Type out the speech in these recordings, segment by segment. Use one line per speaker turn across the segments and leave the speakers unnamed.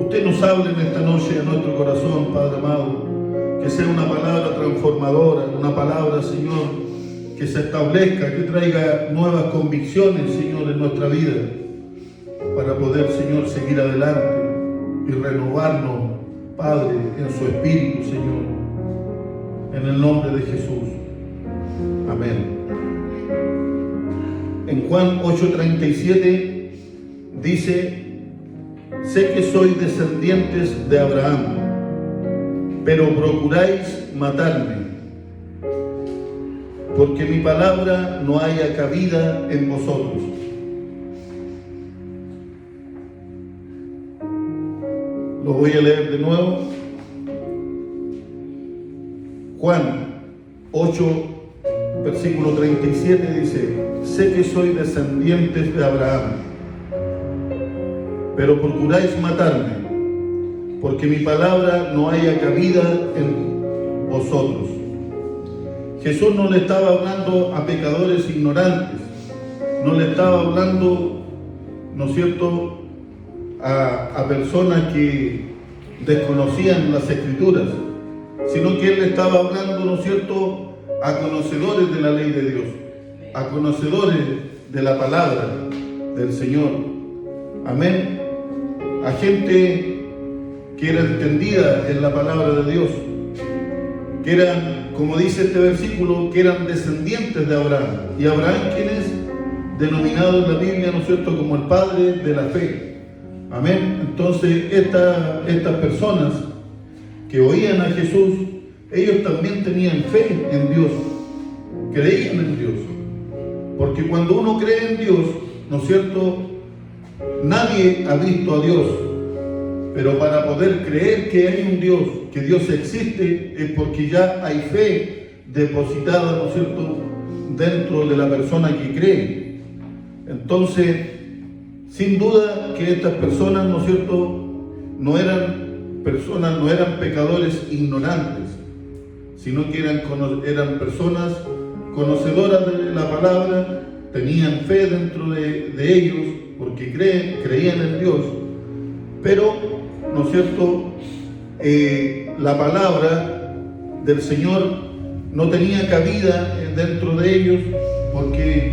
usted nos hable en esta noche a nuestro corazón, Padre amado, que sea una palabra transformadora, una palabra, Señor, que se establezca, que traiga nuevas convicciones, Señor, en nuestra vida, para poder, Señor, seguir adelante y renovarnos, Padre, en su espíritu, Señor, en el nombre de Jesús. Amén. En Juan 8:37 dice: sé que sois descendientes de Abraham, pero procuráis matarme, porque mi palabra no haya cabida en vosotros. Lo voy a leer de nuevo. Juan 8, versículo 37 dice: sé que sois descendientes de Abraham, pero procuráis matarme, porque mi palabra no haya cabida en vosotros. Jesús no le estaba hablando a pecadores ignorantes, no le estaba hablando, ¿no es cierto?, a personas que desconocían las Escrituras, sino que Él le estaba hablando, ¿no es cierto?, a conocedores de la ley de Dios, a conocedores de la palabra del Señor. Amén. A gente que era entendida en la palabra de Dios, que eran, como dice este versículo, que eran descendientes de Abraham. ¿Y Abraham quién es? Denominado en la Biblia, ¿no es cierto?, como el padre de la fe. Amén. Entonces, estas personas que oían a Jesús, ellos también tenían fe en Dios, creían en Dios. Porque cuando uno cree en Dios, ¿no es cierto?, nadie ha visto a Dios. Pero para poder creer que hay un Dios, que Dios existe, es porque ya hay fe depositada, ¿no es cierto?, dentro de la persona que cree. Entonces, sin duda que estas personas, ¿no es cierto?, no eran pecadores ignorantes, sino que eran personas conocedoras de la palabra, tenían fe dentro de ellos, porque creían en Dios. Pero, ¿no es cierto?, la palabra del Señor no tenía cabida dentro de ellos, porque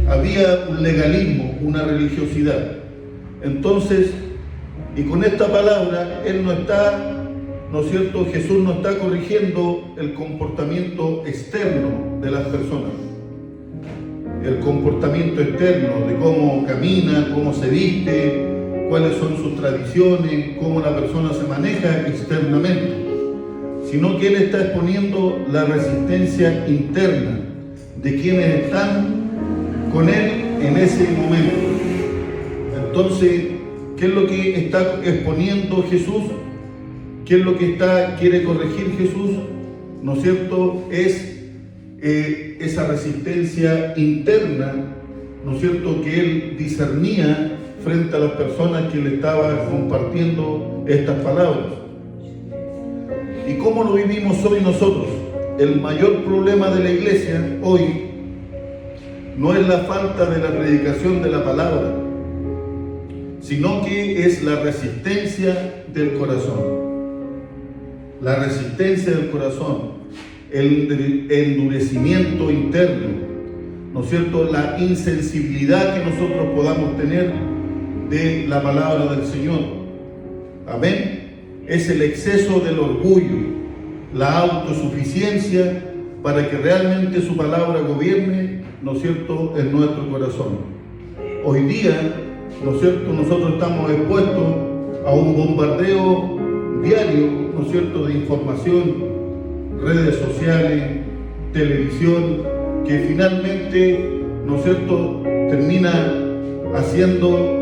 había un legalismo, una religiosidad. Entonces, y con esta palabra, Él no está, ¿no es cierto?, Jesús no está corrigiendo el comportamiento externo de las personas. El comportamiento externo, de cómo camina, cómo se viste, cuáles son sus tradiciones, cómo la persona se maneja externamente, sino que Él está exponiendo la resistencia interna de quienes están con Él en ese momento. Entonces, ¿qué es lo que está exponiendo Jesús? ¿Qué es lo que quiere corregir Jesús? ¿No es cierto? Es esa resistencia interna, ¿no es cierto?, que Él discernía frente a las personas que le estaban compartiendo estas palabras. ¿Y cómo lo vivimos hoy nosotros? El mayor problema de la iglesia hoy no es la falta de la predicación de la palabra, sino que es la resistencia del corazón. La resistencia del corazón, el endurecimiento interno, ¿no es cierto?, la insensibilidad que nosotros podamos tener de la palabra del Señor. Amén. Es el exceso del orgullo, la autosuficiencia, para que realmente su palabra gobierne, ¿no es cierto?, en nuestro corazón. Hoy día, ¿no es cierto?, nosotros estamos expuestos a un bombardeo diario, ¿no es cierto?, de información, redes sociales, televisión, que finalmente, ¿no es cierto?, termina haciendo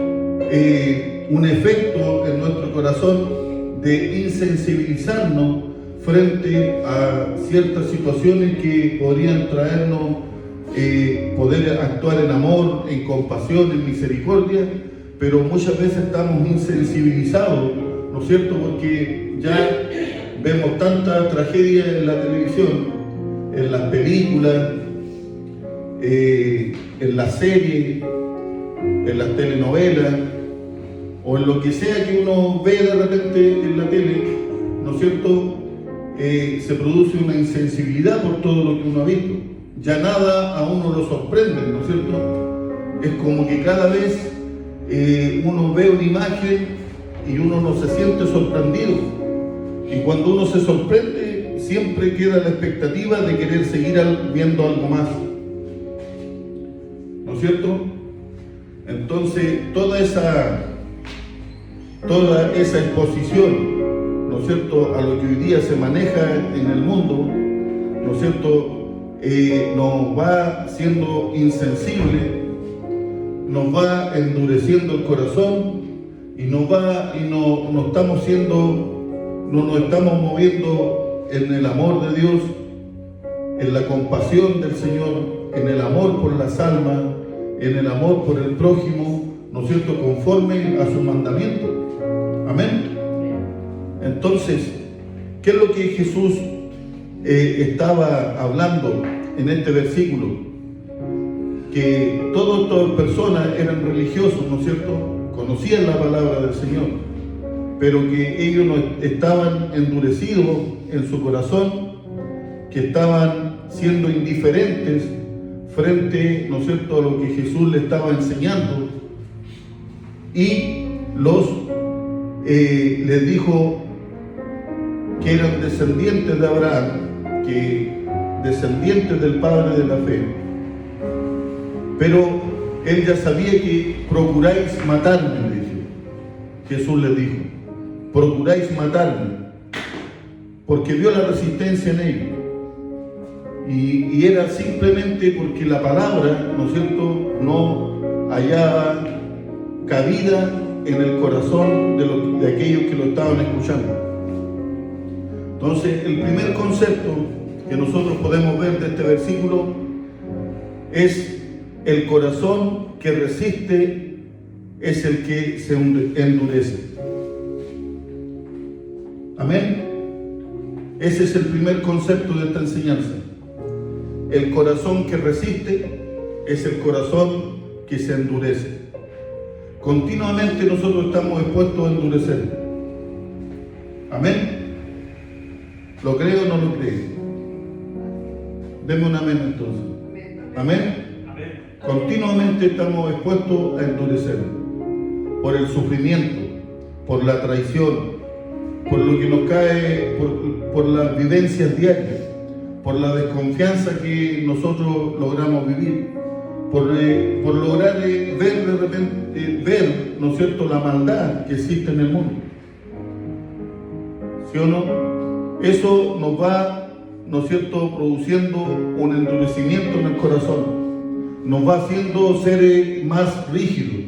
un efecto en nuestro corazón de insensibilizarnos frente a ciertas situaciones que podrían traernos poder actuar en amor, en compasión, en misericordia, pero muchas veces estamos insensibilizados, ¿no es cierto?, porque ya vemos tanta tragedia en la televisión, en las películas, en las series, en las telenovelas, o en lo que sea que uno ve de repente en la tele, ¿no es cierto? Se produce una insensibilidad por todo lo que uno ha visto. Ya nada a uno lo sorprende, ¿no es cierto? Es como que cada vez uno ve una imagen y uno no se siente sorprendido. Y cuando uno se sorprende, siempre queda la expectativa de querer seguir viendo algo más. ¿No es cierto? Entonces, toda esa exposición, ¿no es cierto?, a lo que hoy día se maneja en el mundo, ¿no es cierto?, nos va siendo insensible, nos va endureciendo el corazón y no nos estamos moviendo en el amor de Dios, en la compasión del Señor, en el amor por las almas, en el amor por el prójimo, ¿no es cierto?, conforme a sus mandamientos. Amén. Entonces, ¿qué es lo que Jesús estaba hablando en este versículo? Que todas estas personas eran religiosos, ¿no es cierto? Conocían la palabra del Señor, pero que ellos no estaban endurecidos en su corazón, que estaban siendo indiferentes frente, ¿no es cierto?, a lo que Jesús le estaba enseñando, y les dijo que eran descendientes de Abraham, que descendientes del Padre de la fe, pero él ya sabía que procuráis matarme, le dijo. Jesús les dijo, procuráis matarme, porque vio la resistencia en ellos. Y era simplemente porque la palabra, ¿no es cierto?, no hallaba cabida en el corazón de aquellos que lo estaban escuchando. Entonces, el primer concepto que nosotros podemos ver de este versículo es el corazón que resiste es el que se endurece. Amén. Ese es el primer concepto de esta enseñanza. El corazón que resiste es el corazón que se endurece. Continuamente nosotros estamos expuestos a endurecer. Amén. ¿Lo cree o no lo cree? Deme un amén entonces. Amén. Continuamente estamos expuestos a endurecer por el sufrimiento, por la traición, por lo que nos cae, por las vivencias diarias, por la desconfianza que nosotros logramos vivir, por lograr ver de repente, ¿no es cierto?, la maldad que existe en el mundo. ¿Sí o no? Eso nos va, ¿no es cierto?, produciendo un endurecimiento en el corazón. Nos va haciendo seres más rígidos,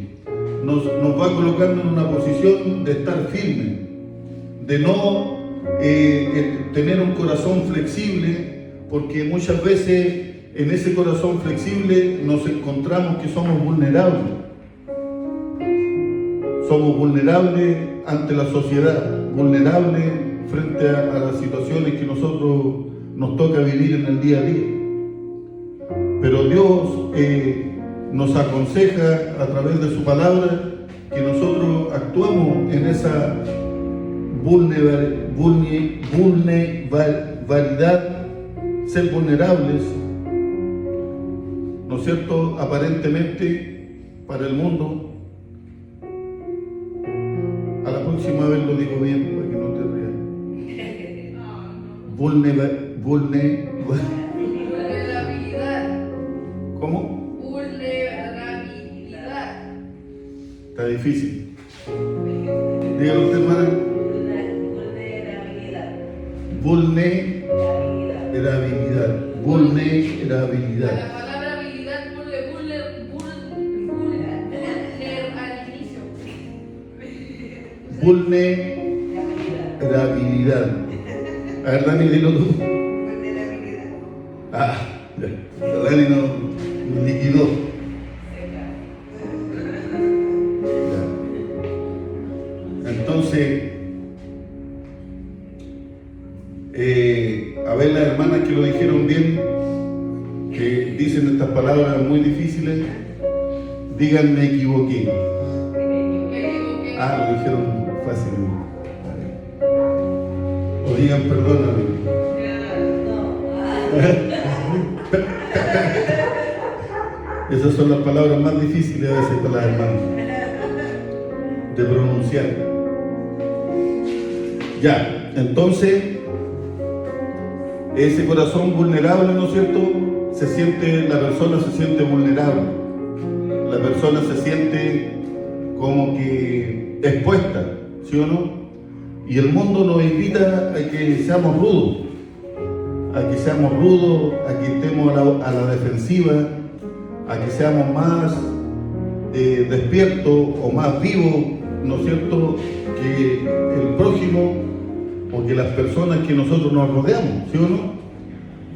nos va colocando en una posición de estar firme, de no tener un corazón flexible, porque muchas veces en ese corazón flexible nos encontramos que somos vulnerables. Somos vulnerables ante la sociedad, vulnerables frente a las situaciones que nosotros nos toca vivir en el día a día. Pero Dios nos aconseja a través de su palabra que nosotros actuemos en esa vulnerabilidad, ser vulnerables, ¿no es cierto?, aparentemente para el mundo. A la próxima vez lo digo bien para que no te rías.
Vulnerabilidad.
¿Cómo?
Vulnerabilidad.
Está difícil. Dígalo usted, hermana. Vulnerabilidad. Vulnerabilidad.
La palabra habilidad
Vulnerabilidad. A ver, Dani, dilo tú. Ah, ya. Dani nos liquidó. Ya. Entonces, a ver las hermanas que lo dijeron bien, que dicen estas palabras muy difíciles, digan me equivoqué. Ah, lo dijeron fácil. O digan perdóname. Esas son las palabras más difíciles a veces para las hermanas de pronunciar. Ya, entonces, ese corazón vulnerable, ¿no es cierto? La persona se siente vulnerable. La persona se siente como que expuesta, ¿sí o no? Y el mundo nos invita a que seamos rudos, a que estemos a la defensiva, a que seamos más despiertos o más vivos, ¿no es cierto?, que el prójimo o que las personas que nosotros nos rodeamos, ¿sí o no?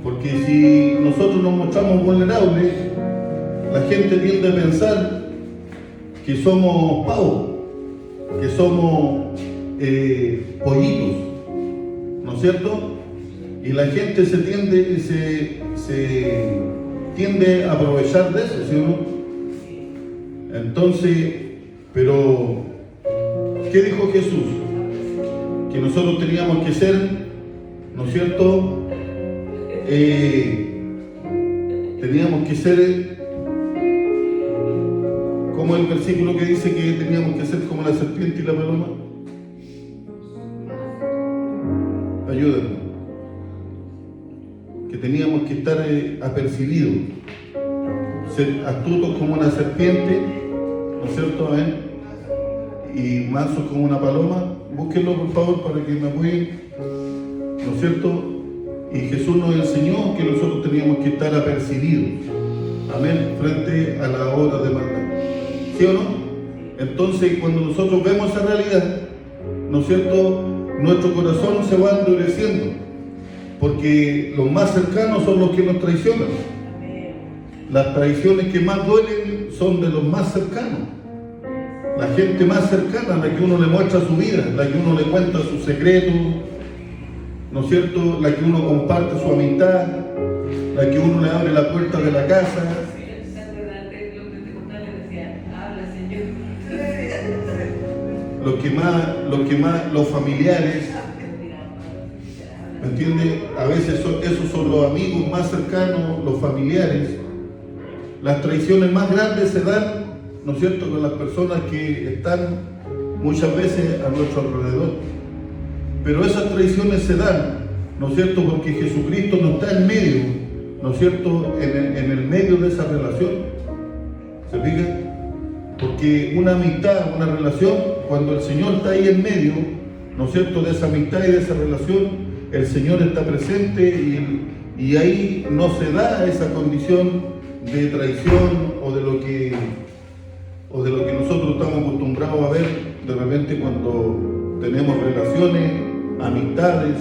Porque si nosotros nos mostramos vulnerables, la gente tiende a pensar que somos pavos, que somos pollitos, ¿no es cierto? Y la gente se tiende a aprovechar de eso, ¿sí o no? Entonces, pero, ¿qué dijo Jesús? Que nosotros teníamos que ser, ¿no es cierto? Teníamos que ser, como el versículo que dice que teníamos que ser como la serpiente y la paloma. Ayúdenme. Que teníamos que estar apercibidos, ser astutos como una serpiente, ¿no es cierto? Y mansos como una paloma. Búsquenlo por favor para que me apoyen, ¿no es cierto? Y Jesús nos enseñó que nosotros teníamos que estar apercibidos, amén, frente a la obra de maldad, ¿sí o no? Entonces, cuando nosotros vemos esa realidad, ¿no es cierto?, nuestro corazón se va endureciendo, porque los más cercanos son los que nos traicionan. Las traiciones que más duelen son de los más cercanos. La gente más cercana, la que uno le muestra su vida, la que uno le cuenta sus secretos, ¿no es cierto?, la que uno comparte su amistad, la que uno le abre la puerta de la casa. Los familiares, ¿me entiende? A veces esos son los amigos más cercanos, los familiares. Las traiciones más grandes se dan, ¿no es cierto?, con las personas que están muchas veces a nuestro alrededor. Pero esas traiciones se dan, ¿no es cierto?, porque Jesucristo no está en medio, ¿no es cierto?, en el medio de esa relación. ¿Se fija? Porque una amistad, una relación, cuando el Señor está ahí en medio, ¿no es cierto?, de esa amistad y de esa relación, el Señor está presente y ahí no se da esa condición de traición o de lo que nosotros estamos acostumbrados a ver de repente cuando tenemos relaciones, amistades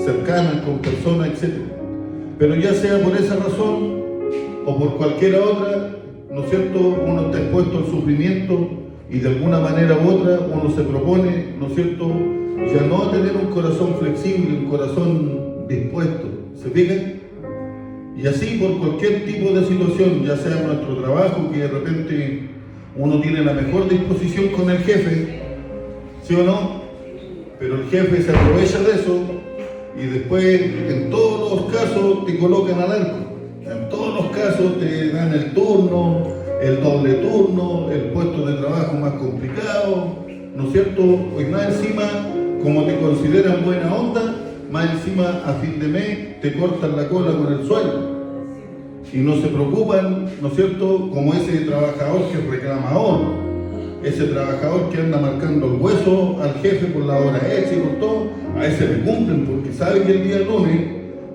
cercanas con personas, etc. Pero ya sea por esa razón o por cualquier otra, ¿no es cierto?, uno está expuesto al sufrimiento y de alguna manera u otra uno se propone, ¿no es cierto?, ya no tener un corazón flexible, un corazón dispuesto. ¿Se fijan? Y así por cualquier tipo de situación, ya sea en nuestro trabajo, que de repente uno tiene la mejor disposición con el jefe, ¿sí o no? Pero el jefe se aprovecha de eso y después en todos los casos te colocan al arco. En todos los casos te dan el turno, el doble turno, el puesto de trabajo más complicado, ¿no es cierto? Y más encima, como te consideran buena onda, más encima a fin de mes te cortan la cola con el sueldo. Y no se preocupan, ¿no es cierto?, como ese trabajador que es reclamador, ese trabajador que anda marcando el hueso al jefe por la hora extra y por todo, a ese le cumplen porque sabe que el día lunes,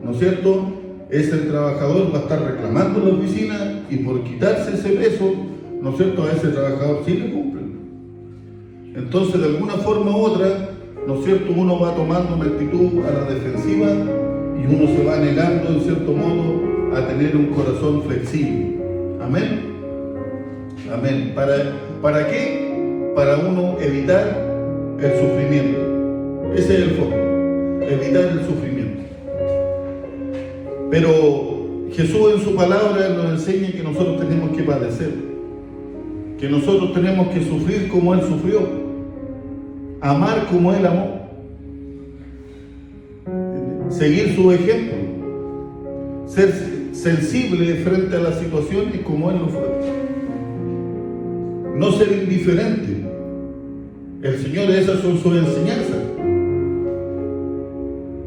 ¿no es cierto?, ese trabajador va a estar reclamando en la oficina y por quitarse ese peso, ¿no es cierto?, a ese trabajador sí le cumplen. Entonces, de alguna forma u otra, ¿no es cierto?, uno va tomando una actitud a la defensiva y uno se va negando, en cierto modo, a tener un corazón flexible. Amén. Amén. ¿Para qué? Para uno evitar el sufrimiento. Ese es el fondo. Evitar el sufrimiento. Pero Jesús en su palabra nos enseña que nosotros tenemos que padecer. que nosotros tenemos que sufrir como Él sufrió, amar como Él amó, seguir su ejemplo, ser sensible frente a las situaciones como Él lo fue, no ser indiferente. El Señor, esas son sus enseñanzas.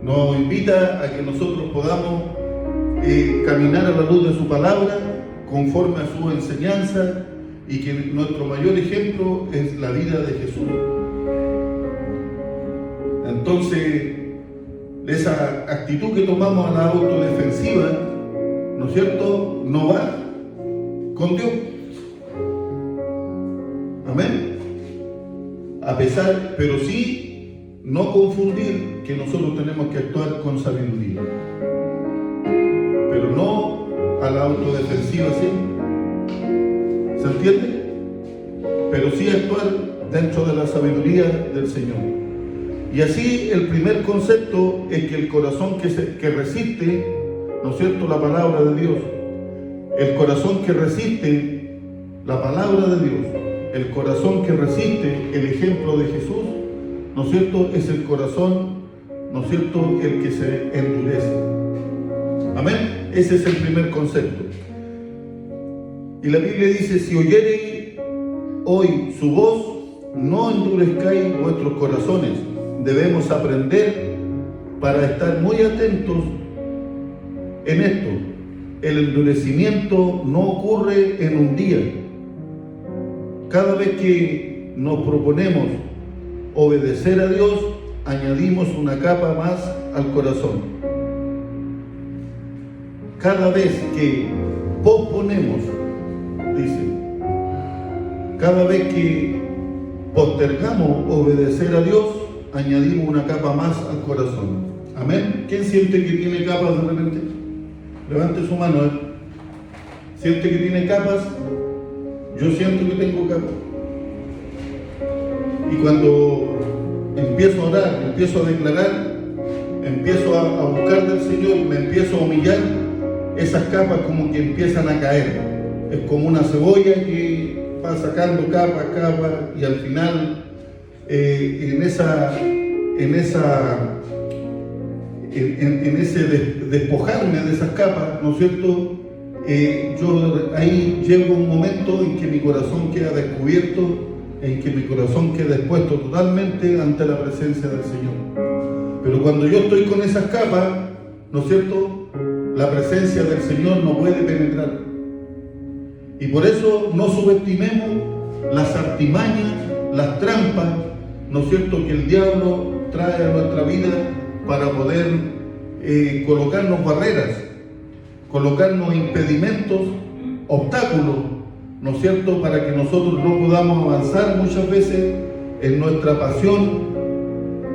Nos invita a que nosotros podamos caminar a la luz de su palabra, conforme a su enseñanza, y que nuestro mayor ejemplo es la vida de Jesús. Entonces, esa actitud que tomamos a la autodefensiva, ¿no es cierto?, no va con Dios. Amén. Pero sí no confundir que nosotros tenemos que actuar con sabiduría, pero no a la autodefensiva siempre. ¿Se entiende? Pero sí actuar dentro de la sabiduría del Señor. Y así el primer concepto es que el corazón que resiste, ¿no es cierto?, la palabra de Dios, el corazón que resiste la palabra de Dios, el corazón que resiste el ejemplo de Jesús, ¿no es cierto?, es el corazón, ¿no es cierto?, el que se endurece. Amén. Ese es el primer concepto. Y la Biblia dice: si oyereis hoy su voz, no endurezcáis vuestros corazones. Debemos aprender para estar muy atentos en esto. El endurecimiento no ocurre en un día. Cada vez que nos proponemos obedecer a Dios, añadimos una capa más al corazón. Cada vez que posponemos, dice, cada vez que postergamos obedecer a Dios, añadimos una capa más al corazón. Amén. ¿Quién siente que tiene capas de repente? Levante su mano. ¿Siente que tiene capas? Yo siento que tengo capas. Y cuando empiezo a orar, empiezo a declarar, empiezo a buscar del Señor, me empiezo a humillar, esas capas como que empiezan a caer. Es como una cebolla que va sacando capa, y al final en ese despojarme de esas capas, ¿no es cierto?, yo ahí llego un momento en que mi corazón queda descubierto, en que mi corazón queda expuesto totalmente ante la presencia del Señor. Pero cuando yo estoy con esas capas, ¿no es cierto?, la presencia del Señor no puede penetrar. Y por eso no subestimemos las artimañas, las trampas, ¿no es cierto?, que el diablo trae a nuestra vida para poder colocarnos barreras, colocarnos impedimentos, obstáculos, ¿no es cierto?, para que nosotros no podamos avanzar muchas veces en nuestra pasión,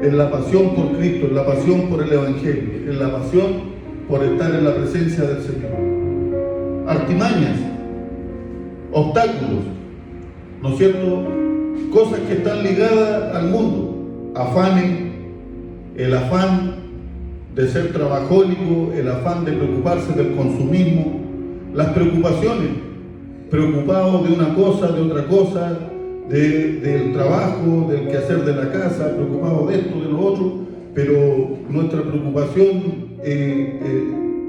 en la pasión por Cristo, en la pasión por el Evangelio, en la pasión por estar en la presencia del Señor. Artimañas, obstáculos, ¿no es cierto?, cosas que están ligadas al mundo, afanes, el afán de ser trabajólico, el afán de preocuparse del consumismo, las preocupaciones, preocupados de una cosa, de otra cosa, del trabajo, del quehacer de la casa, preocupados de esto, de lo otro, pero nuestra preocupación,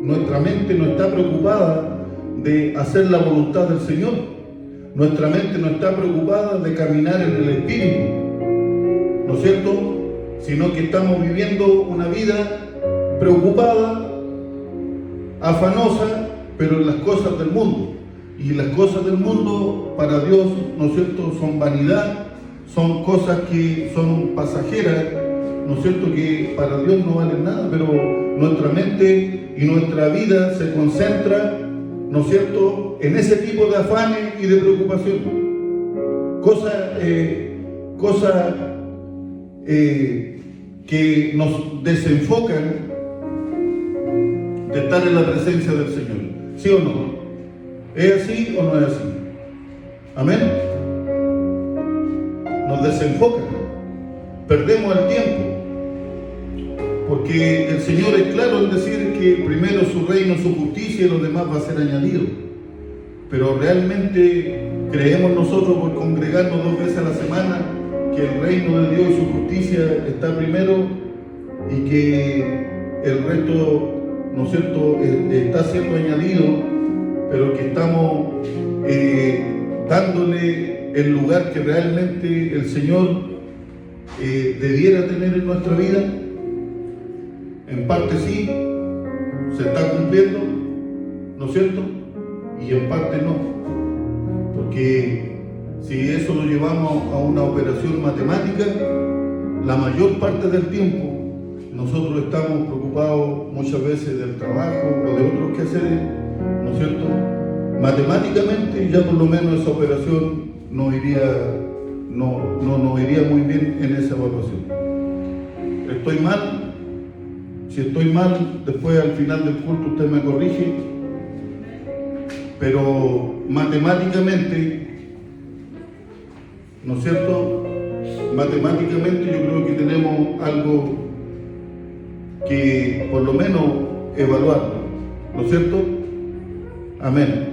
nuestra mente no está preocupada de hacer la voluntad del Señor, nuestra mente no está preocupada de caminar en el Espíritu, ¿no es cierto?, sino que estamos viviendo una vida preocupada, afanosa, pero en las cosas del mundo. Y las cosas del mundo para Dios, ¿no es cierto?, son vanidad, son cosas que son pasajeras, ¿no es cierto?, que para Dios no valen nada, pero nuestra mente y nuestra vida se concentra, ¿no es cierto?, en ese tipo de afanes y de preocupaciones. Cosas que nos desenfocan de estar en la presencia del Señor. ¿Sí o no? ¿Es así o no es así? Amén. Nos desenfocan, perdemos el tiempo, porque el Señor es claro en decir que primero su reino, su justicia, y lo demás va a ser añadido. pero realmente creemos nosotros, por congregarnos 2 veces a la semana, que el reino de Dios y su justicia está primero y que el resto, ¿no es cierto?, está siendo añadido, pero que estamos dándole el lugar que realmente el Señor debiera tener en nuestra vida. En parte sí, se está cumpliendo, ¿no es cierto?, y en parte no, porque si eso lo llevamos a una operación matemática, la mayor parte del tiempo nosotros estamos preocupados muchas veces del trabajo o de otros quehaceres, ¿no es cierto? Matemáticamente ya por lo menos esa operación no nos iría muy bien en esa evaluación. ¿Estoy mal? Si estoy mal, después al final del culto usted me corrige, pero matemáticamente, ¿no es cierto? Matemáticamente yo creo que tenemos algo que por lo menos evaluar, ¿no es cierto? Amén.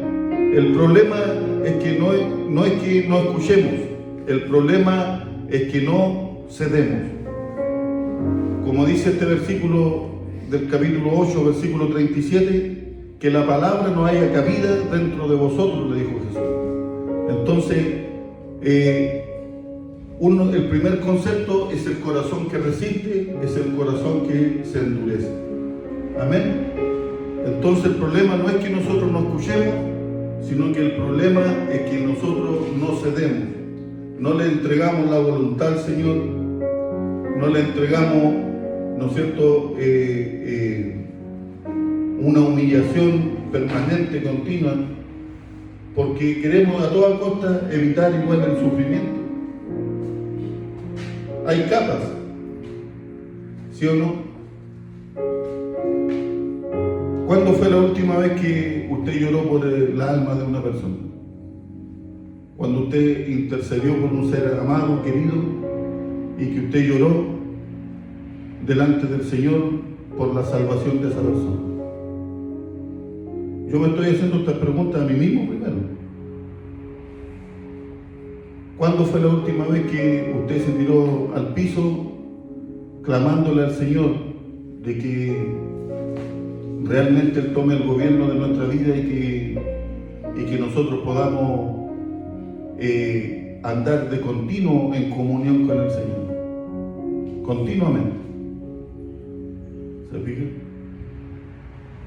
El problema es que no es que no escuchemos, el problema es que no cedemos. Como dice este versículo del capítulo 8, versículo 37, que la palabra no haya cabida dentro de vosotros, le dijo Jesús. Entonces, el primer concepto es el corazón que resiste, es el corazón que se endurece. Amén. Entonces el problema no es que nosotros no escuchemos, sino que el problema es que nosotros no cedemos, no le entregamos la voluntad al Señor, no le entregamos, ¿no es cierto?, una humillación permanente, continua, porque queremos a toda costa evitar igual el sufrimiento. Hay capas, ¿sí o no? ¿Cuándo fue la última vez que usted lloró por el alma de una persona? Cuando usted intercedió por un ser amado, querido, y que usted lloró delante del Señor por la salvación de esa persona. Yo me estoy haciendo estas preguntas a mí mismo primero. ¿Cuándo fue la última vez que usted se tiró al piso clamándole al Señor de que realmente Él tome el gobierno de nuestra vida y que nosotros podamos andar de continuo en comunión con el Señor? Continuamente. ¿Se fija?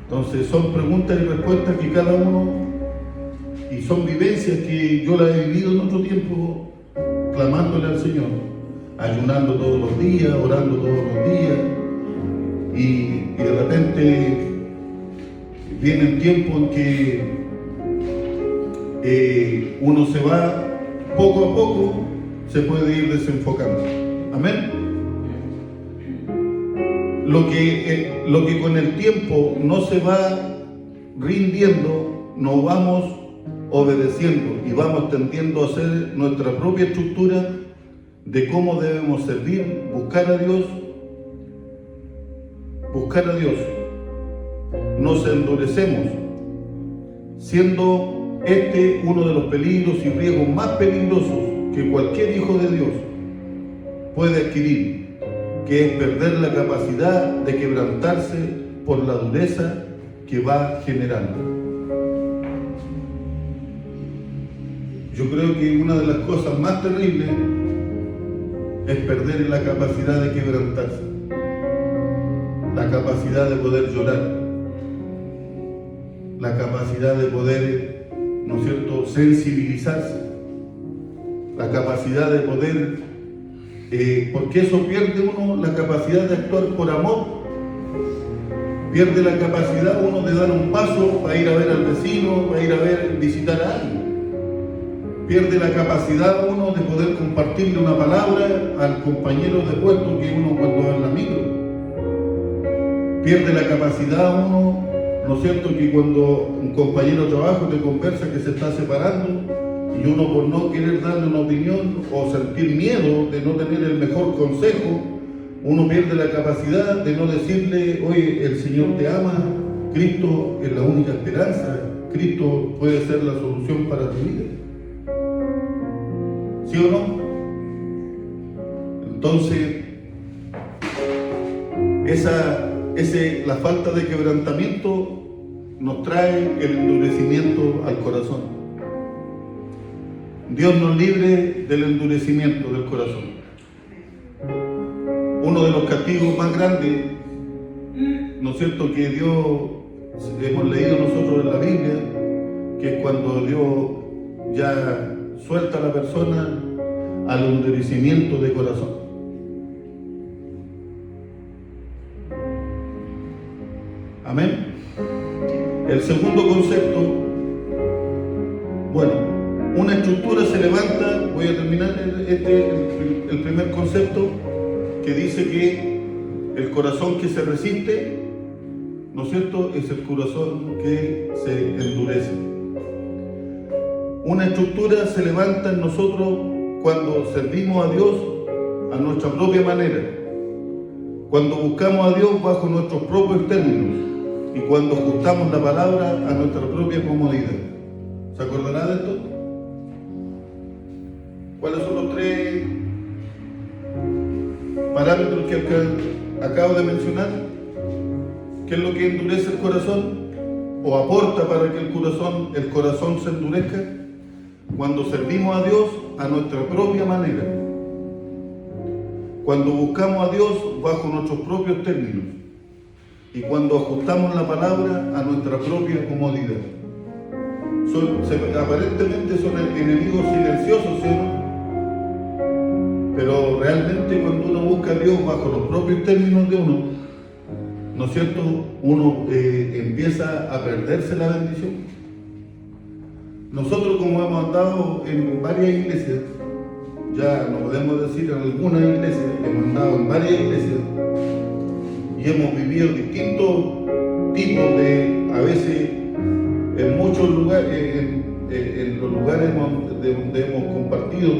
Entonces son preguntas y respuestas que cada uno, y son vivencias que yo las he vivido en otro tiempo, clamándole al Señor, ayunando todos los días, orando todos los días, y de repente vienen tiempos en que uno se va, poco a poco se puede ir desenfocando. Amén. Lo que con el tiempo no se va rindiendo, nos vamos obedeciendo y vamos tendiendo a hacer nuestra propia estructura de cómo debemos servir, buscar a Dios. Nos endurecemos, siendo este uno de los peligros y riesgos más peligrosos que cualquier hijo de Dios puede adquirir, que es perder la capacidad de quebrantarse por la dureza que va generando. Yo creo que una de las cosas más terribles es perder la capacidad de quebrantarse, la capacidad de poder llorar, la capacidad de poder, ¿no es cierto?, sensibilizarse, la capacidad de poder, porque eso pierde uno la capacidad de actuar por amor, pierde la capacidad uno de dar un paso para ir a ver al vecino, para ir a visitar a alguien. Pierde la capacidad uno de poder compartirle una palabra al compañero de puesto que uno cuando va en la micro. Pierde la capacidad uno, ¿no es cierto?, que cuando un compañero de trabajo te conversa que se está separando y uno por no querer darle una opinión o sentir miedo de no tener el mejor consejo, uno pierde la capacidad de no decirle: oye, el Señor te ama, Cristo es la única esperanza Cristo puede ser la solución para tu vida. ¿Sí o no? Entonces, la falta de quebrantamiento nos trae el endurecimiento al corazón. Dios nos libre del endurecimiento del corazón. Uno de los castigos más grandes, ¿no es cierto?, que Dios, hemos leído nosotros en la Biblia, que es cuando Dios ya suelta a la persona al endurecimiento de corazón. Amén. El segundo concepto, bueno, una estructura se levanta, voy a terminar el primer concepto, que dice que el corazón que se resiste, ¿no es cierto?, es el corazón que se endurece. Una estructura se levanta en nosotros cuando servimos a Dios a nuestra propia manera, cuando buscamos a Dios bajo nuestros propios términos y cuando ajustamos la palabra a nuestra propia comodidad. ¿Se acordará de esto? ¿Cuáles son los tres parámetros que acabo de mencionar? ¿Qué es lo que endurece el corazón o aporta para que el corazón se endurezca? Cuando servimos a Dios a nuestra propia manera, cuando buscamos a Dios bajo nuestros propios términos y cuando ajustamos la palabra a nuestra propia comodidad. Aparentemente son enemigos silenciosos, ¿sí o no? Pero realmente cuando uno busca a Dios bajo los propios términos de uno, ¿no es cierto?, uno empieza a perderse la bendición. Nosotros, como hemos andado en varias iglesias, ya no podemos decir en algunas iglesias, hemos andado en varias iglesias y hemos vivido distintos tipos de, a veces en muchos lugares, en los lugares donde hemos compartido,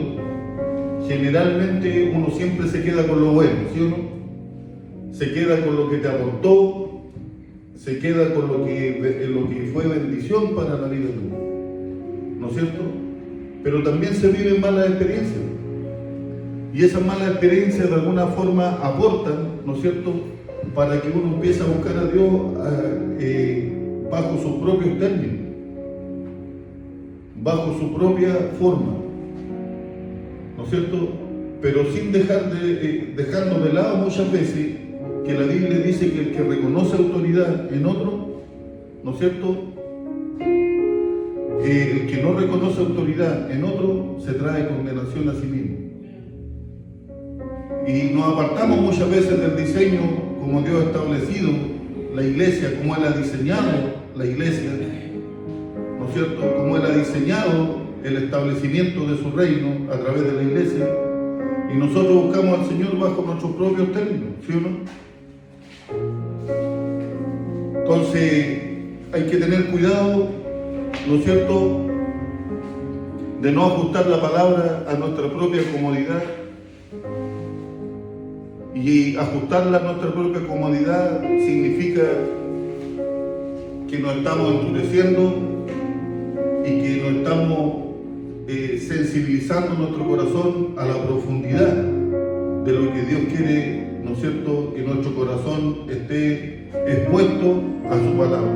generalmente uno siempre se queda con lo bueno, ¿sí o no? Se queda con lo que te aportó, se queda con lo que fue bendición para la vida de uno, ¿no es cierto? Pero también se viven malas experiencias. Y esas malas experiencias de alguna forma aportan, ¿no es cierto?, para que uno empiece a buscar a Dios bajo sus propios términos, bajo su propia forma, ¿no es cierto? Pero sin dejando de lado muchas veces que la Biblia dice que el que reconoce autoridad en otro, ¿no es cierto?, el que no reconoce autoridad en otro se trae condenación a sí mismo. Y nos apartamos muchas veces del diseño como Dios ha establecido la iglesia, como Él ha diseñado la iglesia, ¿no es cierto?, como Él ha diseñado el establecimiento de su reino a través de la iglesia, y nosotros buscamos al Señor bajo nuestros propios términos, ¿sí o no? Entonces hay que tener cuidado, ¿no es cierto?, de no ajustar la palabra a nuestra propia comodidad. Y ajustarla a nuestra propia comodidad significa que nos estamos endureciendo y que nos estamos sensibilizando nuestro corazón a la profundidad de lo que Dios quiere, ¿no es cierto?, que nuestro corazón esté expuesto a su palabra.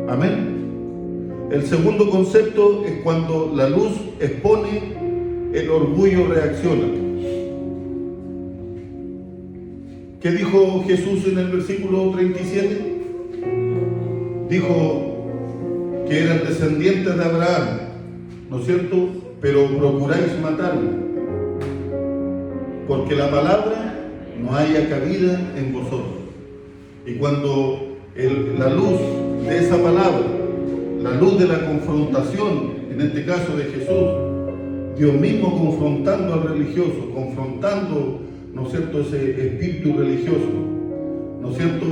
Amén. El segundo concepto es cuando la luz expone, el orgullo reacciona. ¿Qué dijo Jesús en el versículo 37? Dijo que eran descendientes de Abraham, ¿no es cierto?, pero procuráis matarme, porque la palabra no haya cabida en vosotros. Y cuando la luz de esa palabra, la luz de la confrontación, en este caso de Jesús, Dios mismo confrontando al religioso, confrontando, ¿no es cierto?, ese espíritu religioso, ¿no es cierto?,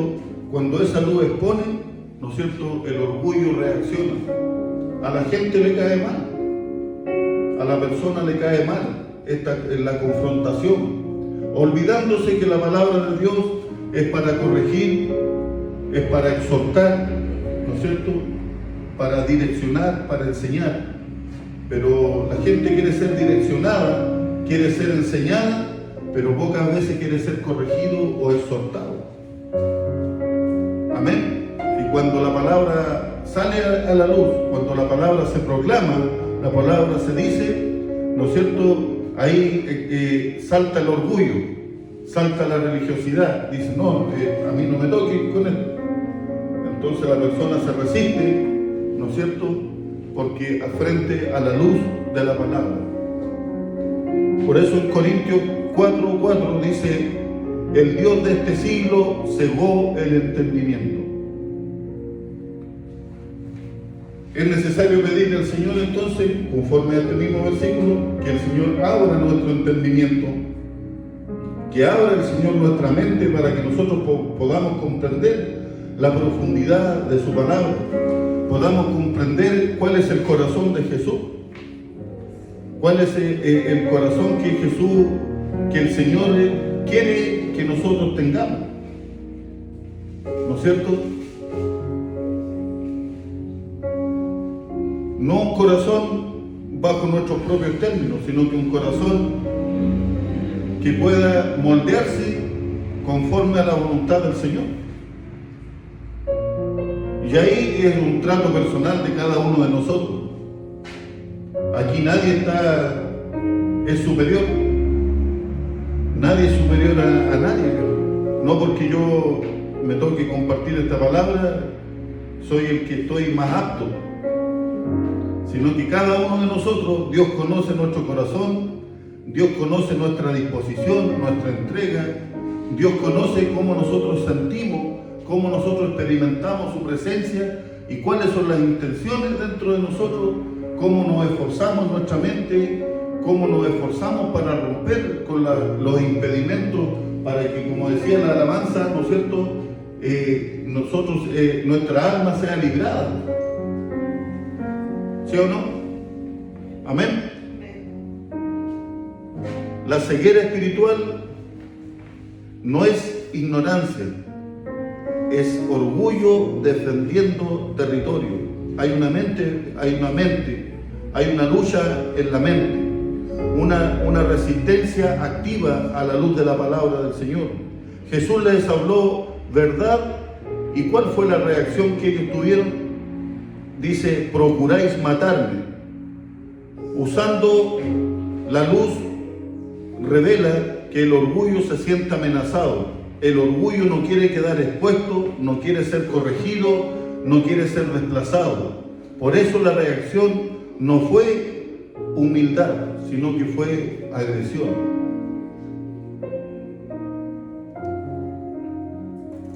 cuando esa luz expone, ¿no es cierto?, el orgullo reacciona. A la gente le cae mal, a la persona le cae mal la confrontación, olvidándose que la palabra de Dios es para corregir, es para exhortar, ¿no es cierto?, para direccionar, para enseñar. Pero la gente quiere ser direccionada, quiere ser enseñada, pero pocas veces quiere ser corregido o exhortado. Amén. Y cuando la palabra sale a la luz, cuando la palabra se proclama, la palabra se dice, ¿no es cierto? Ahí salta el orgullo, salta la religiosidad. Dice, no, a mí no me toque con él. Entonces la persona se resiste, ¿no es cierto? Porque frente a la luz de la palabra. Por eso en Corintios 4:4 dice, el Dios de este siglo cegó el entendimiento. Es necesario pedirle al Señor entonces, conforme a este mismo versículo, que el Señor abra nuestro entendimiento, que abra el Señor nuestra mente para que nosotros podamos comprender la profundidad de su palabra, podamos comprender cuál es el corazón de Jesús, cuál es el corazón que Jesús, que el Señor quiere que nosotros tengamos, ¿no es cierto? No un corazón bajo nuestros propios términos, sino que un corazón que pueda moldearse conforme a la voluntad del Señor. Y ahí es un trato personal de cada uno de nosotros. Aquí nadie es superior. Nadie es superior a nadie. No porque yo me toque compartir esta palabra, soy el que estoy más apto. Sino que cada uno de nosotros, Dios conoce nuestro corazón, Dios conoce nuestra disposición, nuestra entrega, Dios conoce cómo nosotros sentimos, cómo nosotros experimentamos su presencia y cuáles son las intenciones dentro de nosotros, cómo nos esforzamos nuestra mente, cómo nos esforzamos para romper con los impedimentos, para que, como decía la alabanza, ¿no es cierto?, nuestra alma sea librada. ¿Sí o no? Amén. La ceguera espiritual no es ignorancia, es orgullo defendiendo territorio. Hay una lucha en la mente, una resistencia activa a la luz de la palabra del Señor. Jesús les habló verdad, ¿y cuál fue la reacción que ellos tuvieron? Dice, procuráis matarme. Usando la luz, revela que el orgullo se siente amenazado. El orgullo no quiere quedar expuesto, no quiere ser corregido, no quiere ser desplazado. Por eso la reacción no fue humildad, sino que fue agresión.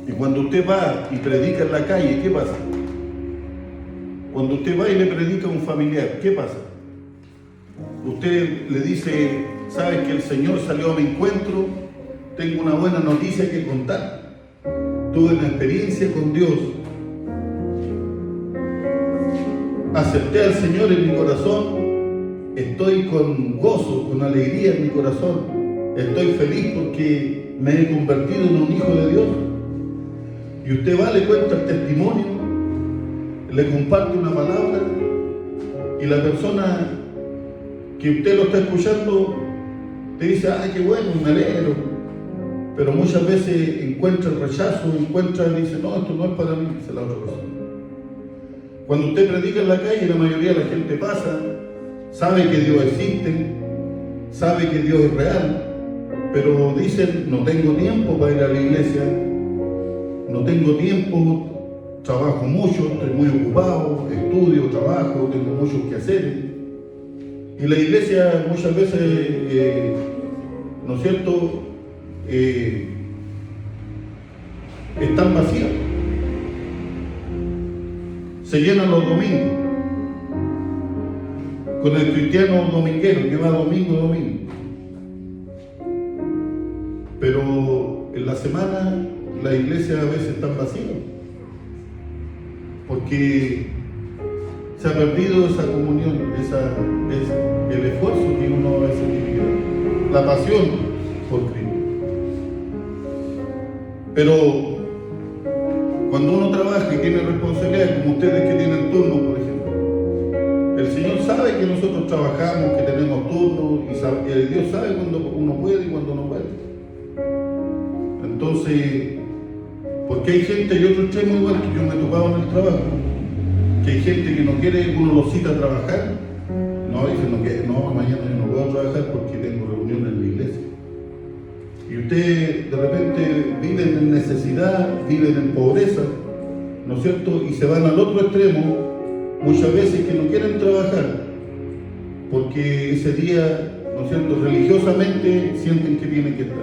Y cuando usted va y predica en la calle, ¿qué pasa? Cuando usted va y le predica a un familiar, ¿qué pasa? Usted le dice, ¿sabes que el Señor salió a mi encuentro? Tengo una buena noticia que contar. Tuve una experiencia con Dios. Acepté al Señor en mi corazón. Estoy con gozo, con alegría en mi corazón. Estoy feliz porque me he convertido en un hijo de Dios. Y usted va, le cuenta el testimonio, le comparte una palabra y la persona que usted lo está escuchando te dice, ¡ay, qué bueno, me alegro! Pero muchas veces encuentra el rechazo, y dice, no, esto no es para mí, dice la otra persona. Cuando usted predica en la calle, la mayoría de la gente pasa, sabe que Dios existe, sabe que Dios es real, pero dicen, no tengo tiempo para ir a la iglesia, no tengo tiempo, trabajo mucho, estoy muy ocupado, estudio, trabajo, tengo muchos quehaceres. Y la iglesia muchas veces, ¿no es cierto?, están vacías. Se llenan los domingos con el cristiano dominguero que va domingo a domingo. Pero en la semana la iglesia a veces está vacía, porque se ha perdido esa comunión, el esfuerzo que uno a veces tiene que dar, la pasión por Cristo. Pero Cuando uno trabaja y tiene responsabilidades, como ustedes que tienen turno, por ejemplo, el Señor sabe que nosotros trabajamos, que tenemos turnos, y Dios sabe cuando uno puede y cuando no puede. Entonces, porque hay gente y otro extremo igual que yo me he tocado en el trabajo, que hay gente que no quiere, uno lo cita a trabajar, no, dice, no, mañana yo no puedo trabajar porque tengo reunión en la iglesia. Y ustedes de repente viven en necesidad, viven en pobreza, ¿no es cierto? Y se van al otro extremo, muchas veces que no quieren trabajar, porque ese día, ¿no es cierto?, religiosamente sienten que tienen que estar.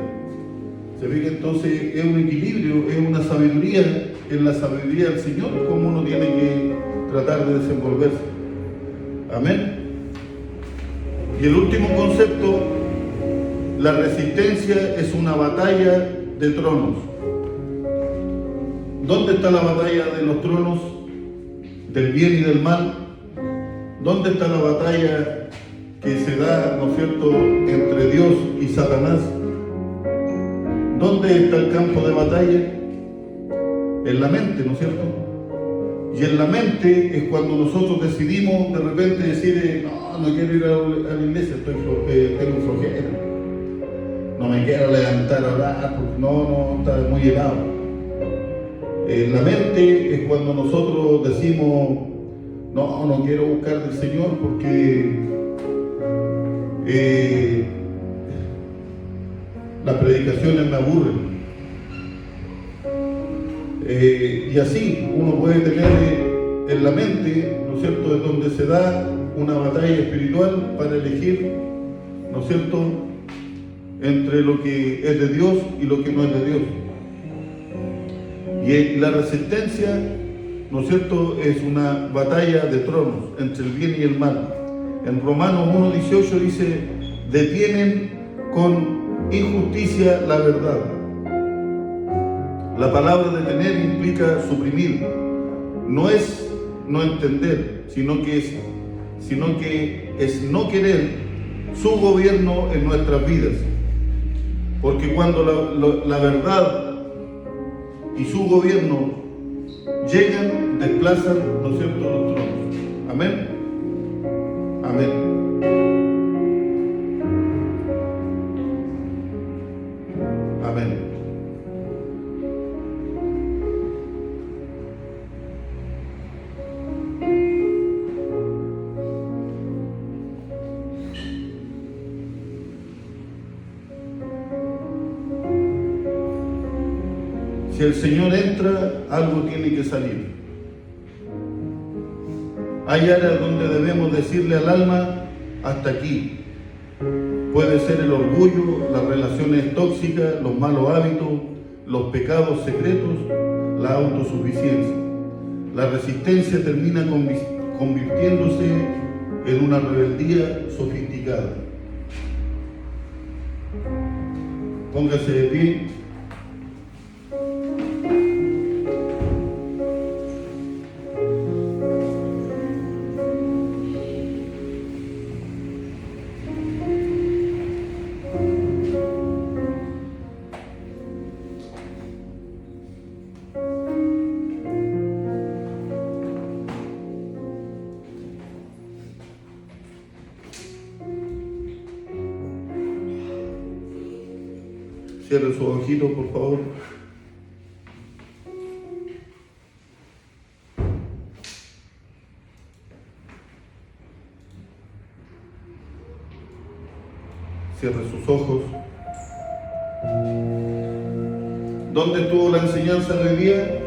Se ve que entonces es un equilibrio, es una sabiduría, es la sabiduría del Señor, cómo uno tiene que tratar de desenvolverse. Amén. Y el último concepto, la resistencia es una batalla de tronos. ¿Dónde está la batalla de los tronos del bien y del mal? ¿Dónde está la batalla que se da, ¿no es cierto?, entre Dios y Satanás? ¿Dónde está el campo de batalla? En la mente, ¿no es cierto? Y en la mente es cuando nosotros decidimos de repente decir, no quiero ir a la iglesia, tengo flojera, no me quiero levantar a orar, porque no, está muy helado. En la mente es cuando nosotros decimos, no quiero buscar del Señor porque las predicaciones me aburren. Y así uno puede tener en la mente, ¿no es cierto?, es donde se da una batalla espiritual para elegir, ¿no es cierto?, entre lo que es de Dios y lo que no es de Dios. Y la resistencia, ¿no es cierto?, es una batalla de tronos entre el bien y el mal. En Romanos 1:18 dice, detienen con injusticia la verdad. La palabra detener implica suprimir. No es no entender, sino que es no querer su gobierno en nuestras vidas. Porque cuando la verdad y su gobierno llegan, desplazan, ¿no es cierto?, los tronos. Amén. Amén. Amén. Si el Señor entra, algo tiene que salir. Hay áreas donde debemos decirle al alma, hasta aquí. Puede ser el orgullo, las relaciones tóxicas, los malos hábitos, los pecados secretos, la autosuficiencia. La resistencia termina convirtiéndose en una rebeldía sofisticada. Póngase de pie. Cierre sus ojitos, por favor. Cierre sus ojos. ¿Dónde estuvo la enseñanza de hoy día?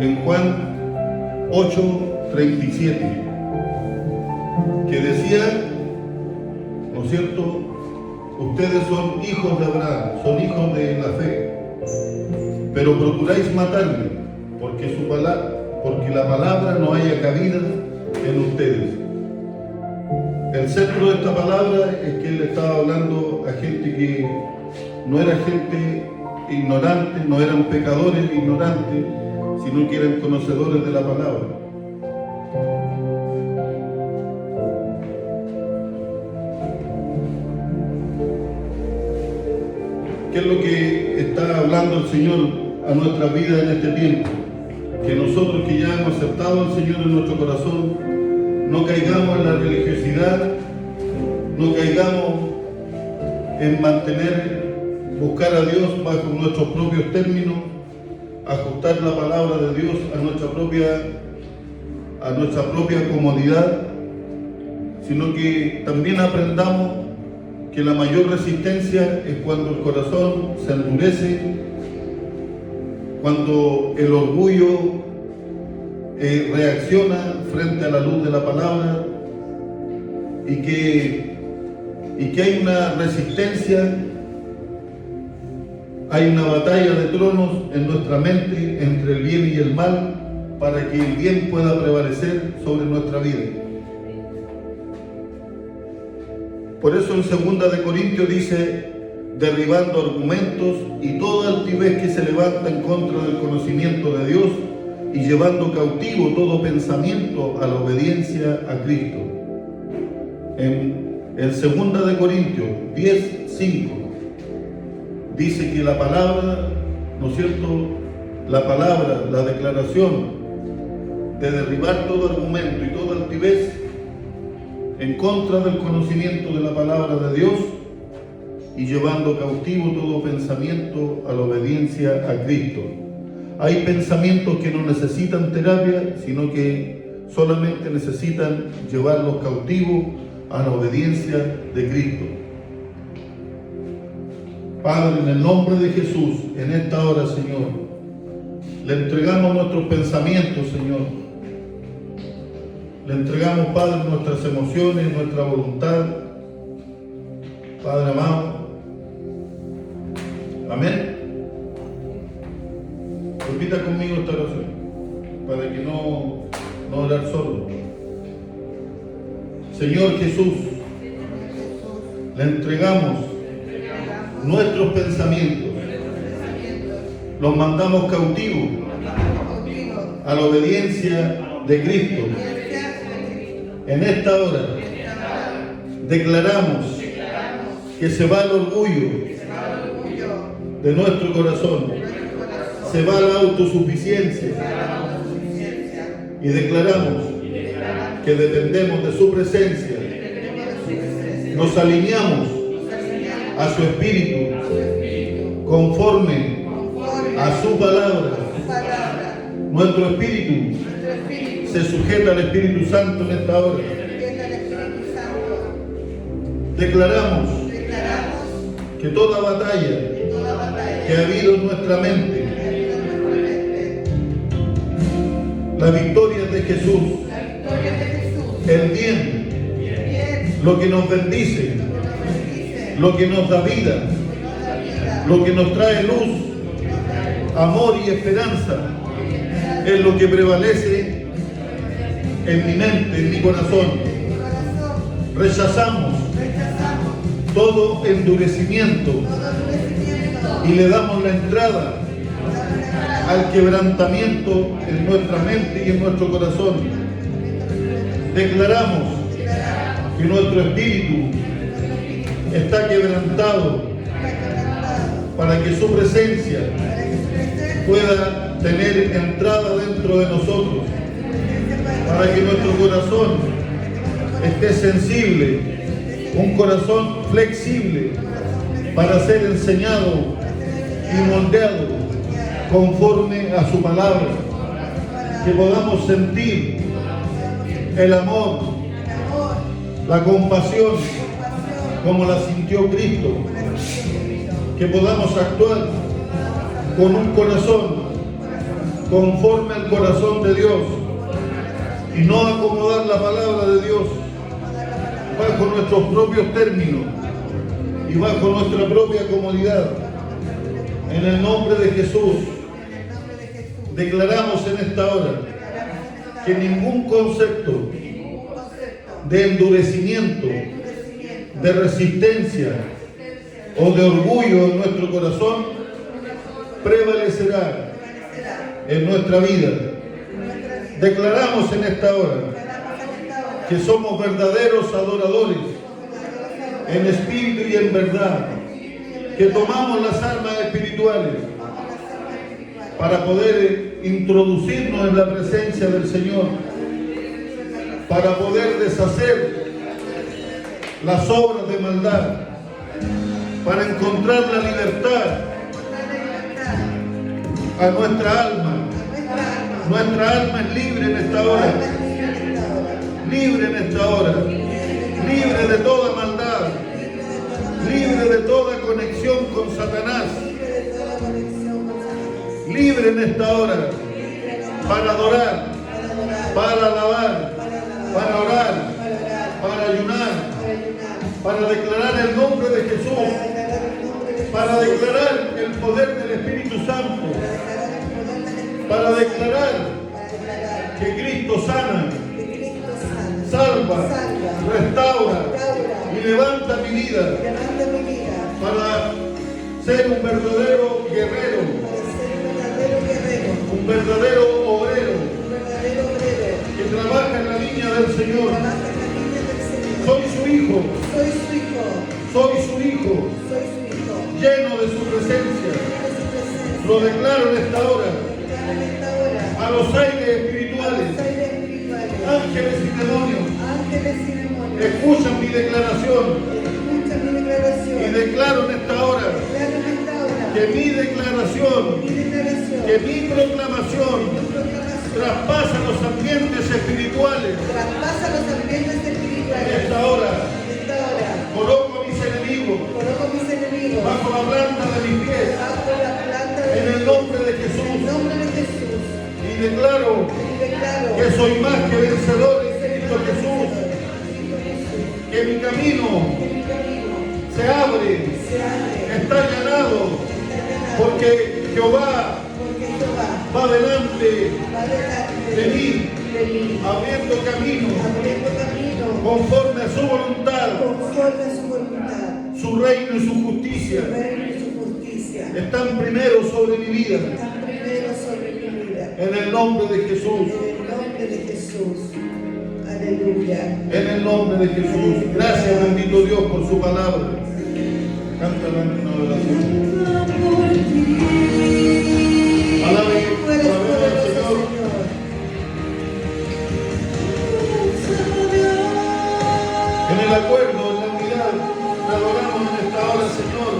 En Juan 8:37, que decía, ¿no es cierto?, ustedes son hijos de Abraham, son hijos de la fe, pero procuráis matarme, porque la palabra no haya cabida en ustedes. El centro de esta palabra es que él estaba hablando a gente que no era gente ignorante, no eran pecadores ignorantes, sino que eran conocedores de la palabra. ¿Qué es lo que está hablando el Señor a nuestra vida en este tiempo? que nosotros que ya hemos aceptado al Señor en nuestro corazón, no caigamos en la religiosidad, no caigamos en buscar a Dios bajo nuestros propios términos, ajustar la palabra de Dios a nuestra propia comodidad, sino que también aprendamos que la mayor resistencia es cuando el corazón se endurece, cuando el orgullo reacciona frente a la luz de la palabra y que hay una resistencia, hay una batalla de tronos en nuestra mente entre el bien y el mal para que el bien pueda prevalecer sobre nuestra vida. Por eso en 2 de Corintios dice, derribando argumentos y toda altivez que se levanta en contra del conocimiento de Dios y llevando cautivo todo pensamiento a la obediencia a Cristo. En 2 de Corintios 10:5 dice que la palabra, ¿no es cierto? La palabra, la declaración de derribar todo argumento y toda altivez en contra del conocimiento de la palabra de Dios y llevando cautivo todo pensamiento a la obediencia a Cristo. Hay pensamientos que no necesitan terapia, sino que solamente necesitan llevarlos cautivos a la obediencia de Cristo. Padre, en el nombre de Jesús, en esta hora, Señor, le entregamos nuestros pensamientos, Señor. Le entregamos, Padre, nuestras emociones, nuestra voluntad. Padre amado. Amén. Repita conmigo esta oración, para que no orar solo. Señor Jesús, le entregamos nuestros pensamientos, los mandamos cautivos a la obediencia de Cristo. En esta hora declaramos que se va el orgullo de nuestro corazón, se va la autosuficiencia y declaramos que dependemos de su presencia, nos alineamos a su espíritu conforme a su palabra. Nuestro espíritu se sujeta al Espíritu Santo en esta hora. Declaramos que toda batalla que ha habido en nuestra mente, la victoria de Jesús, el bien, lo que nos bendice, lo que nos da vida, lo que nos trae luz, amor y esperanza, es lo que prevalece en mi mente, en mi corazón. Rechazamos todo endurecimiento y le damos la entrada al quebrantamiento en nuestra mente y en nuestro corazón. Declaramos que nuestro espíritu está quebrantado para que su presencia pueda tener entrada dentro de nosotros, para que nuestro corazón esté sensible, un corazón flexible para ser enseñado y moldeado conforme a su palabra, que podamos sentir el amor, la compasión como la sintió Cristo, que podamos actuar con un corazón conforme al corazón de Dios y no acomodar la palabra de Dios bajo nuestros propios términos y bajo nuestra propia comodidad. En el nombre de Jesús, declaramos en esta hora que ningún concepto de endurecimiento, de resistencia o de orgullo en nuestro corazón prevalecerá en nuestra vida. Declaramos en esta hora que somos verdaderos adoradores en espíritu y en verdad, que tomamos las armas espirituales para poder introducirnos en la presencia del Señor, para poder deshacer las obras de maldad, para encontrar la libertad a nuestra alma. Nuestra alma es libre en esta hora, libre en esta hora, libre de toda maldad, libre de toda conexión con Satanás, libre en esta hora para adorar, para alabar, para orar, para ayunar, para declarar el nombre de Jesús, para declarar el poder del Espíritu Santo, para declarar que Cristo sana, salva, restaura y levanta mi vida, para ser un verdadero guerrero, un verdadero obrero que trabaja en la viña del Señor. Soy su hijo, soy su hijo, lleno de su presencia. Lo declaro en esta hora a los aires espirituales, ángeles y demonios. Escuchan mi declaración y declaro en esta hora que mi declaración, que mi proclamación traspasa los ambientes espirituales. En esta hora coloco a mis enemigos bajo la planta de mis pies, en el nombre de Jesús, y declaro que soy más que vencedor en Cristo Jesús, que mi camino se abre, está allanado, porque Jehová va delante de mí, abriendo camino conforme a su voluntad. Su reino y su justicia están primero sobre mi vida. En el nombre de Jesús.
Aleluya.
En el nombre de Jesús. Gracias, bendito Dios, por su palabra. Canta una oración. Alabe al Señor. En el acuerdo, en la unidad, te adoramos en esta hora, Señor.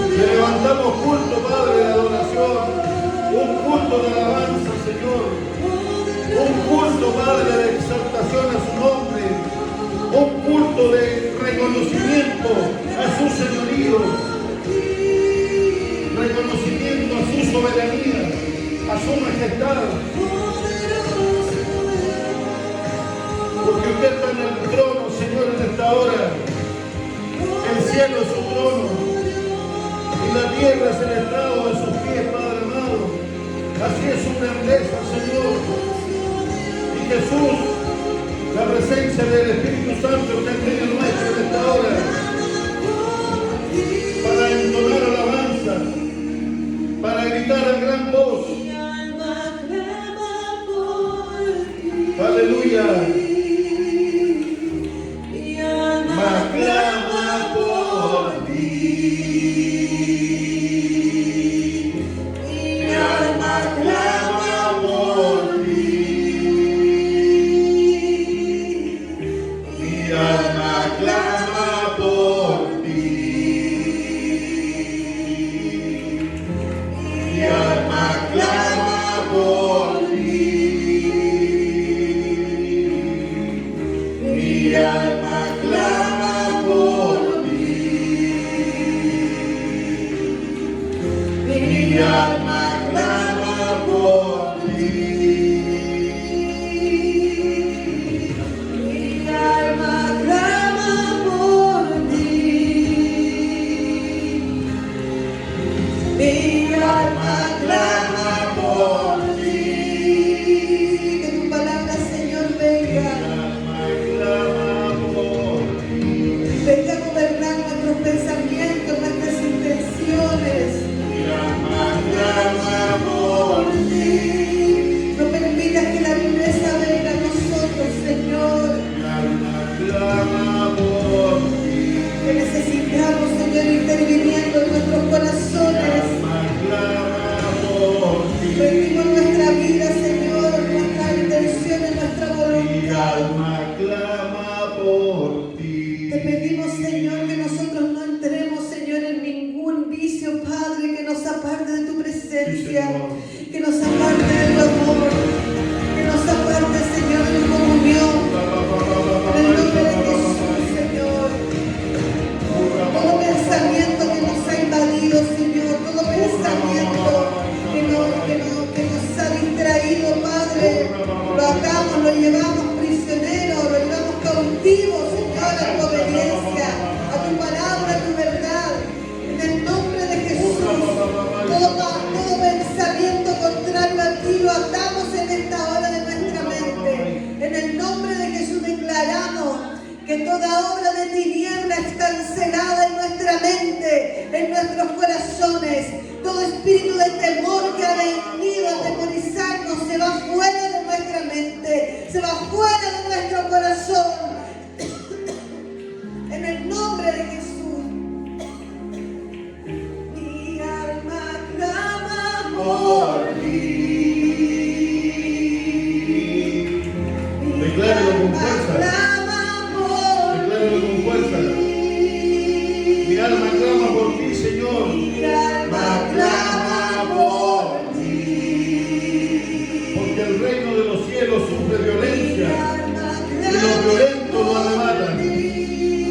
Te levantamos culto, Padre, de adoración, un culto de alabanza, Señor, un culto, Padre, de exaltación a su nombre, un culto de reconocimiento a su señorío, reconocimiento a su soberanía, a su majestad. Porque usted está en el trono, Señor, en esta hora. El cielo es su trono y la tierra es el estrado de sus pies, Padre amado. Así es su grandeza, Señor. Y Jesús, la presencia del Espíritu Santo está en medio nuestro en esta hora para entonar alabanza, para gritar a gran voz. Aleluya. Clama por ti, mi alma clama por ti, mi alma clama por ti, mi alma clama por ti, mi alma clama por ti, mi alma clama por ti, mi alma clama por ti, mi alma clama por ti.
Que tu palabra, Señor, venga. Venga a gobernar nuestros pensamientos, nuestras intenciones. No permitas que la viveza venga a nosotros, Señor. Que necesitamos, Señor, interviniendo en nuestros corazones. nos aparte de tu presencia,
Señor.
que nos aparte de tu amor, que nos aparte, Señor, de tu comunión. En el nombre de Jesús, Señor. Todo pensamiento que nos ha invadido, Señor, todo pensamiento que nos ha distraído, Padre, lo atamos, lo llevamos prisionero, lo llevamos cautivo, Señor, a tu obediencia, a tu palabra, a tu verdad. En el nombre de Jesús, todo pensamiento contrario a ti lo atamos en esta hora de nuestra mente. En el nombre de Jesús declaramos que toda obra de tiniebla es cancelada en nuestra mente, en nuestros corazones. Todo espíritu de temor que ha venido a atemorizarnos se va fuera de nuestra mente, se va fuera de nuestro corazón. En el nombre de Jesús. Mi alma clama por ti.
Decláralo con fuerza. Decláralo con fuerza. Mi alma clama por ti, Señor.
Mi alma clama por ti.
Porque el reino de los cielos sufre violencia y los violentos lo arrebatan.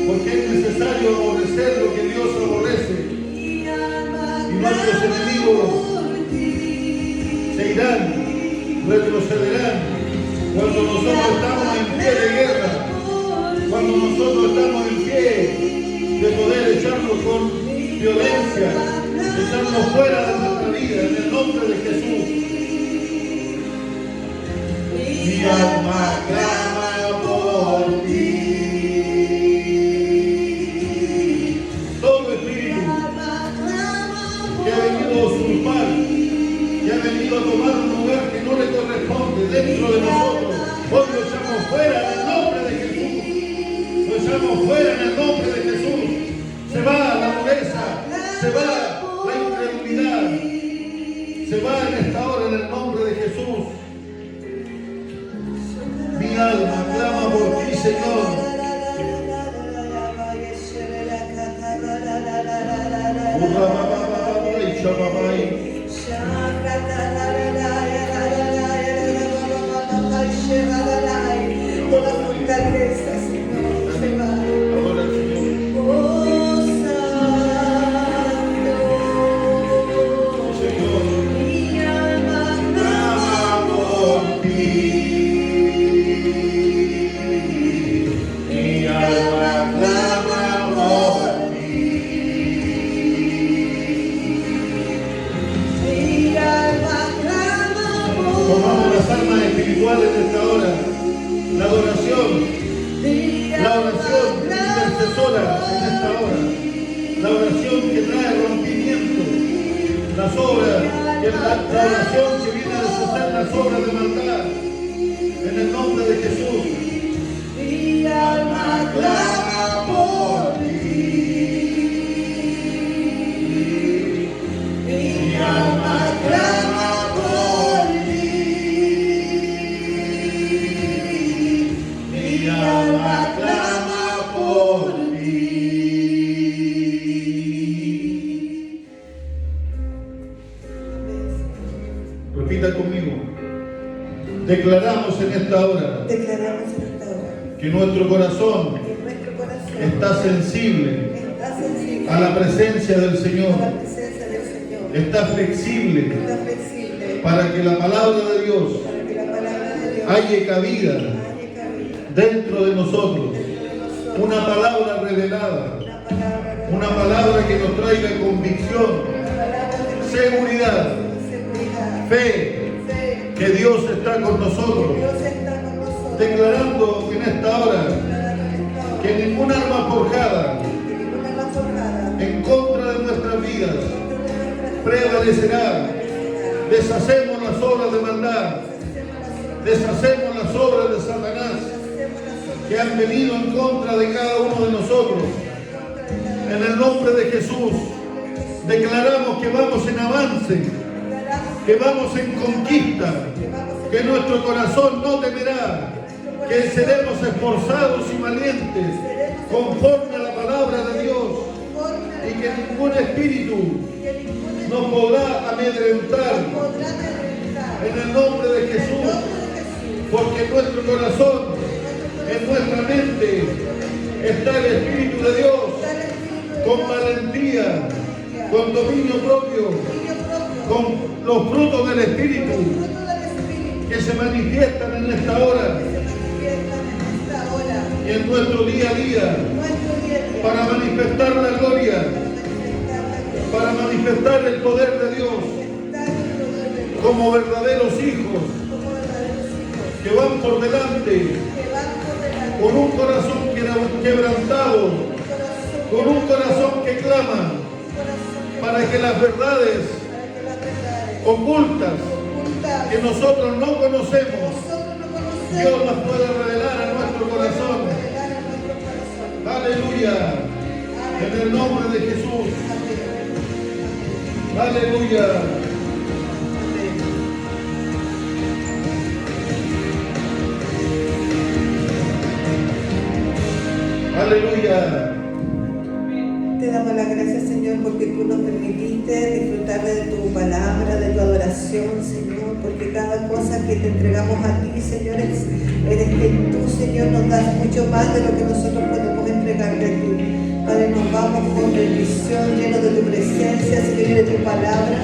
Porque es necesario aborrecer lo que Dios aborrece. Y nuestros enemigos se irán, retrocederán. Cuando nosotros estamos en pie de guerra, cuando nosotros estamos en pie de poder echarnos con violencia, echarnos fuera de nuestra vida, en el nombre de Jesús. Mi alma clama por ti. Todo espíritu que ha venido a usurpar, que ha venido a tomar un lugar que no le corresponde dentro de nosotros, hoy lo echamos fuera en el nombre de Jesús. Lo echamos fuera en el nombre de Jesús. Se va la dureza, se va la incredulidad, se va en esta hora en el nombre de Jesús. Mi alma clama por ti, Señor.
Toda fortaleza, Señor, se va.
Ahora, Señor.
Oh, Santo,
Señor.
mi alma clama por ti.
Mi alma clama por ti.
Mi alma clama por
Tomamos las armas espirituales de esta hora. La oración intercesora en esta hora, la oración que trae rompimiento, la oración que viene a deshacer las obras de maldad, en el nombre de Jesús.
mi alma clama por ti. Mi alma clama por ti. Mi alma clama por ti.
Repita conmigo. Declaramos en esta hora
Declaramos en esta hora
que nuestro corazón
que nuestro corazón
está sensible
está sensible
a la presencia del
a la
Señor,
presencia del Señor.
está flexible
Está flexible
para que la palabra de Dios
para que la palabra de Dios
halle cabida
haya cabida
dentro de nosotros.
dentro de nosotros.
Una palabra revelada, una palabra que nos traiga convicción, seguridad, fe, que Dios está con nosotros. Declarando en esta hora que ninguna arma forjada en contra de nuestras vidas prevalecerá. Deshacemos las obras de maldad, deshacemos las obras de Satanás que han venido en contra de cada uno de nosotros. En el nombre de Jesús declaramos que vamos en avance, que vamos en conquista, que nuestro corazón no temerá, que seremos esforzados y valientes conforme a la palabra de Dios, y que ningún espíritu
y que ningún
nos podrá amedrentar
podrá amedrentar.
en el nombre de
En el
Jesús,
nombre de Jesús.
porque en nuestro corazón, en nuestra mente, está el Espíritu de Dios
Está el Espíritu de
con
Dios,
valentía,
con
con dominio propio,
dominio propio,
con los frutos del Espíritu
fruto del Espíritu
que se manifiestan en esta hora
que se manifiestan en esta hora,
y en nuestro día a día
nuestro día a día,
para manifestar la gloria, para manifestar el poder de Dios
manifestar el poder de Dios
como verdaderos hijos
como verdaderos hijos
que van por delante
que van por delante,
con un corazón quebrantado, con un corazón que clama para que las verdades
para que las verdades
ocultas
ocultas
que nosotros no conocemos,
nosotros no conocemos,
Dios las pueda revelar a nuestro corazón.
revelar a nuestro corazón.
Aleluya. En el nombre de Jesús. Aleluya. Aleluya.
Te damos las gracias, Señor, porque tú nos permitiste disfrutar de tu palabra, de tu adoración, Señor, porque cada cosa que te entregamos a ti, Señor, eres que tú, Señor, nos das mucho más de lo que nosotros podemos entregarle a ti. Padre, nos vamos con bendición, llenos de tu presencia, Señor, y de tu palabra.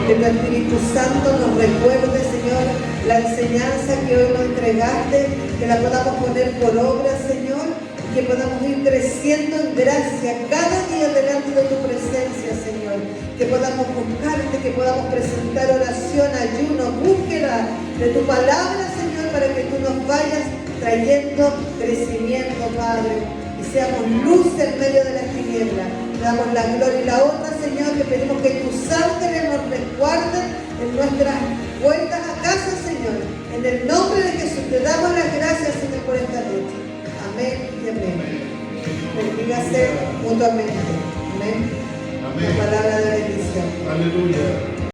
Que tu Espíritu Santo nos recuerde, Señor, la enseñanza que hoy nos entregaste, que la podamos poner por obra, Señor, y que podamos ir creciendo en gracia cada día delante de tu presencia, Señor. Que podamos buscarte, que podamos presentar oración, ayuno, búsqueda de tu palabra, Señor, para que tú nos vayas trayendo crecimiento, Padre. Y seamos luz en medio de las tinieblas. Te damos la gloria y la honra, Señor, que pedimos que tus ángeles nos resguarden en nuestras vueltas a casa, Señor. En el nombre de Jesús te damos las gracias, Señor, por esta noche. Amén y amén. Bendígase mutuamente. Amén.
Amén.
La palabra de bendición.
Aleluya.